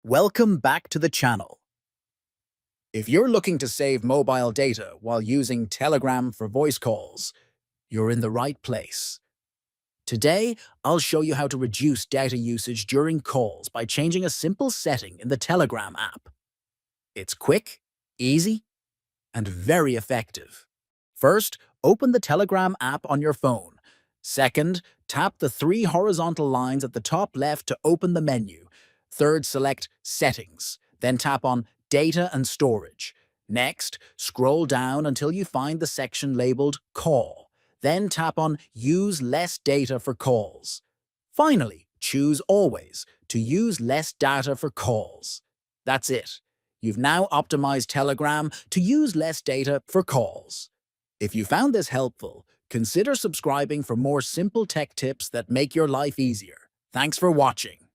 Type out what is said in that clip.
Welcome back to the channel. If you're looking to save mobile data while using Telegram for voice calls, you're in the right place. Today, I'll show you how to reduce data usage during calls by changing a simple setting in the Telegram app. It's quick, easy, and very effective. First, open the Telegram app on your phone. Second, tap the three horizontal lines at the top left to open the menu. Third, select Settings, then tap on Data and Storage. Next, scroll down until you find the section labeled Call. Then tap on Use Less Data for Calls. Finally, choose Always to use less data for calls. That's it. You've now optimized Telegram to use less data for calls. If you found this helpful, consider subscribing for more simple tech tips that make your life easier. Thanks for watching.